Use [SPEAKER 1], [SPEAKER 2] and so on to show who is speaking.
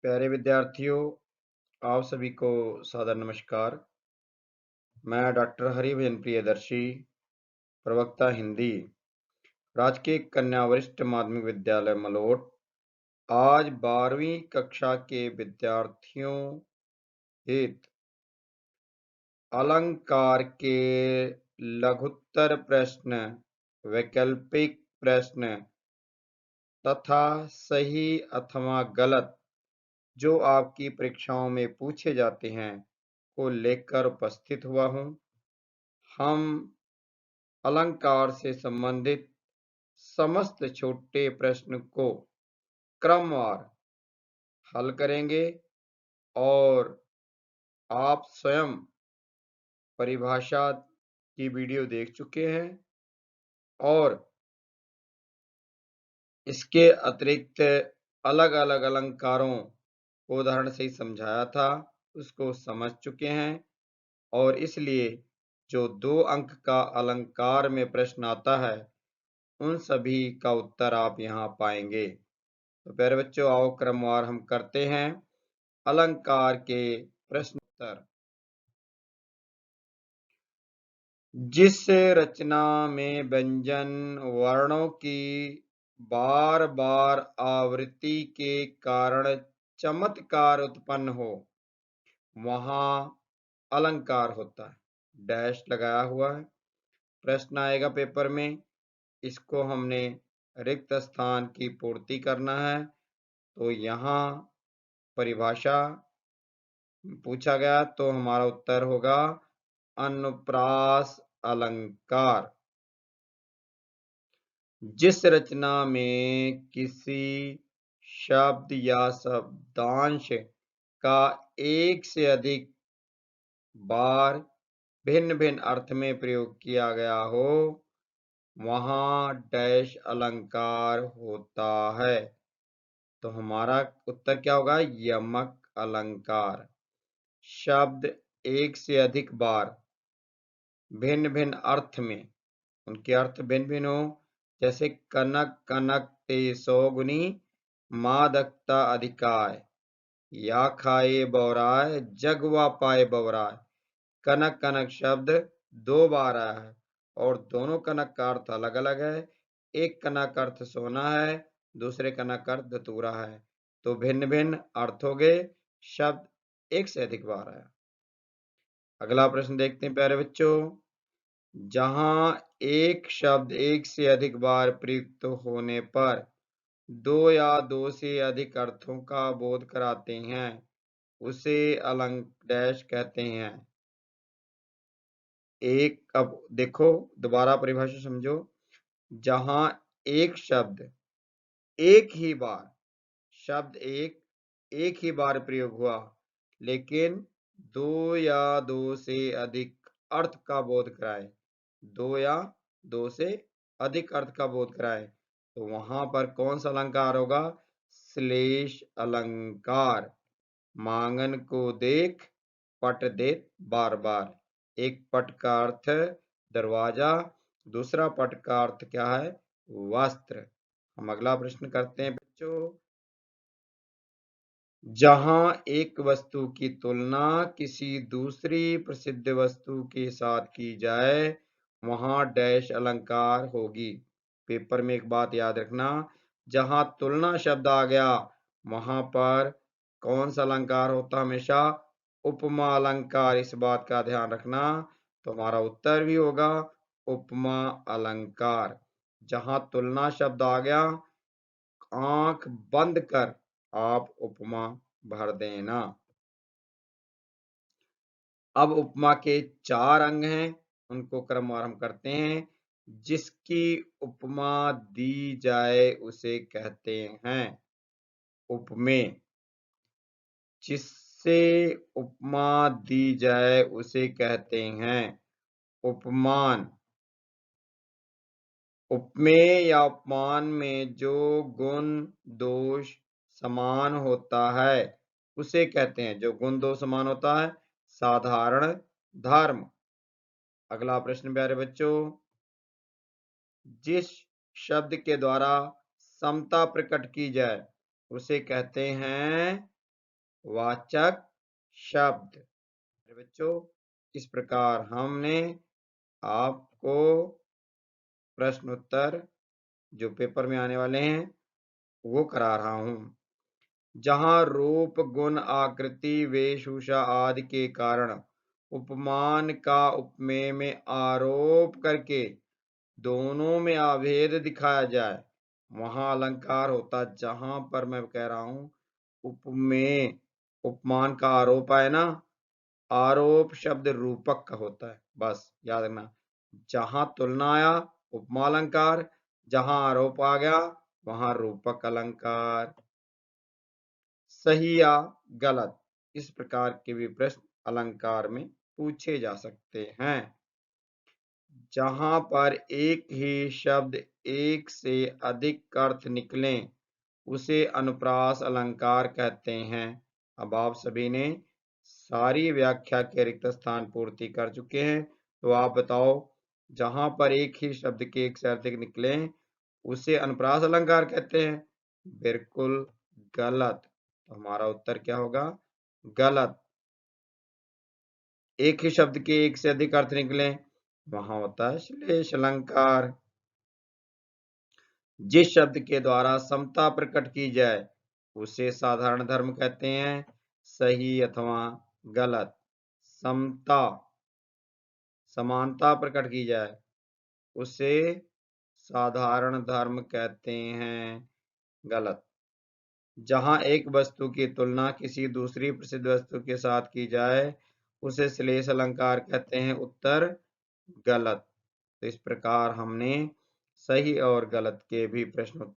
[SPEAKER 1] प्यारे विद्यार्थियों, आप सभी को सादर नमस्कार। मैं डॉक्टर हरिभजन प्रियदर्शी, प्रवक्ता हिंदी, राजकीय कन्या वरिष्ठ माध्यमिक विद्यालय मलोट। आज 12वीं कक्षा के विद्यार्थियों हेतु अलंकार के लघुत्तर प्रश्न, वैकल्पिक प्रश्न तथा सही अथवा गलत जो आपकी परीक्षाओं में पूछे जाते हैं को लेकर उपस्थित हुआ हूँ। हम अलंकार से संबंधित समस्त छोटे प्रश्न को क्रमवार हल करेंगे और आप स्वयं परिभाषा की वीडियो देख चुके हैं और इसके अतिरिक्त अलग-अलग अलंकारों को उदाहरण से ही समझाया था, उसको समझ चुके हैं और इसलिए जो 2 अंक का अलंकार में प्रश्न आता है, उन सभी का उत्तर आप यहाँ पाएंगे। तो प्यारे बच्चों, आओ क्रमवार हम करते हैं अलंकार के प्रश्न उत्तर। जिस रचना में व्यंजन वर्णों की बार बार आवृत्ति के कारण चमत्कार उत्पन्न हो, वहां अलंकार होता है। डैश लगाया हुआ है। प्रश्न आएगा पेपर में, इसको हमने रिक्त स्थान की पूर्ति करना है। तो यहाँ परिभाषा पूछा गया तो हमारा उत्तर होगा अनुप्रास अलंकार। जिस रचना में किसी शब्द या शब्दांश का एक से अधिक बार भिन्न भिन्न अर्थ में प्रयोग किया गया हो, वहां डैश अलंकार होता है। तो हमारा उत्तर क्या होगा? यमक अलंकार। शब्द एक से अधिक बार भिन्न भिन्न अर्थ में, उनके अर्थ भिन्न भिन्न हो, जैसे कनक कनक ते 100 गुनी, मादकता अधिकाय, या खाए बौराय, जगवा पाए बौराय। कनक कनक शब्द 2 बार आया है और दोनों कनक का अर्थ अलग अलग है। एक कनक अर्थ सोना है, दूसरे कनक अर्थ धतूरा है। तो भिन्न भिन्न अर्थ हो गए, शब्द एक से अधिक बार आया। अगला प्रश्न देखते हैं प्यारे बच्चों। जहां एक शब्द एक से अधिक बार प्रयुक्त होने पर 2 या 2 से अधिक अर्थों का बोध कराते हैं, उसे डैश कहते हैं। अब देखो, दोबारा परिभाषा समझो। जहां एक शब्द एक ही बार, शब्द एक ही बार प्रयोग हुआ, लेकिन 2 या 2 से अधिक अर्थ का बोध कराए, 2 या 2 से अधिक अर्थ का बोध कराए, तो वहां पर कौन सा अलंकार होगा? श्लेष अलंकार। मांगन को देख पट देत बार बार। एक पट का अर्थ दरवाजा, दूसरा पट का अर्थ क्या है? वस्त्र। हम अगला प्रश्न करते हैं बच्चों। जहां एक वस्तु की तुलना किसी दूसरी प्रसिद्ध वस्तु के साथ की जाए, वहां डैश अलंकार होगी। पेपर में एक बात याद रखना, जहां तुलना शब्द आ गया, वहां पर कौन सा अलंकार होता? हमेशा उपमा अलंकार। इस बात का ध्यान रखना। तो हमारा उत्तर भी होगा उपमा अलंकार। जहां तुलना शब्द आ गया, आंख बंद कर आप उपमा भर देना। अब उपमा के 4 अंग हैं, उनको क्रमवार हम करते हैं। जिसकी उपमा दी जाए उसे कहते हैं उपमेय। जिससे उपमा दी जाए उसे कहते हैं उपमान। उपमेय या उपमान में जो गुण दोष समान होता है, उसे कहते हैं, जो गुण दोष समान होता है, साधारण धर्म। अगला प्रश्न प्यारे बच्चों। जिस शब्द के द्वारा समता प्रकट की जाए, उसे कहते हैं वाचक शब्द। बच्चों, इस प्रकार हमने आपको प्रश्न उत्तर जो पेपर में आने वाले हैं वो करा रहा हूं। जहां रूप, गुण, आकृति, वेशभूषा आदि के कारण उपमान का उपमेय में आरोप करके दोनों में अभेद दिखाया जाए, वहां अलंकार होता। जहां पर मैं कह रहा हूं उपमेय, उपमान का आरोप आए ना, आरोप शब्द रूपक का होता है, बस याद रखना। जहां तुलना आया उपमा अलंकार, जहां आरोप आ गया वहां रूपक अलंकार। सही या गलत, इस प्रकार के भी प्रश्न अलंकार में पूछे जा सकते हैं। जहां पर एक ही शब्द एक से अधिक अर्थ निकले उसे अनुप्रास अलंकार कहते हैं। अब आप सभी ने सारी व्याख्या के रिक्त स्थान पूर्ति कर चुके हैं, तो आप बताओ, जहां पर एक ही शब्द के एक से अधिक निकले उसे अनुप्रास अलंकार कहते हैं। बिल्कुल गलत। तो हमारा उत्तर क्या होगा? गलत। एक ही शब्द के एक से अधिक अर्थ निकले वहां होता है श्लेष अलंकार। जिस शब्द के द्वारा समता प्रकट की जाए उसे साधारण धर्म कहते हैं। सही अथवा गलत? समता, समानता प्रकट की जाए उसे साधारण धर्म कहते हैं। गलत। जहां एक वस्तु की तुलना किसी दूसरी प्रसिद्ध वस्तु के साथ की जाए उसे श्लेष अलंकार कहते हैं। उत्तर गलत। तो इस प्रकार हमने सही और गलत के भी प्रश्न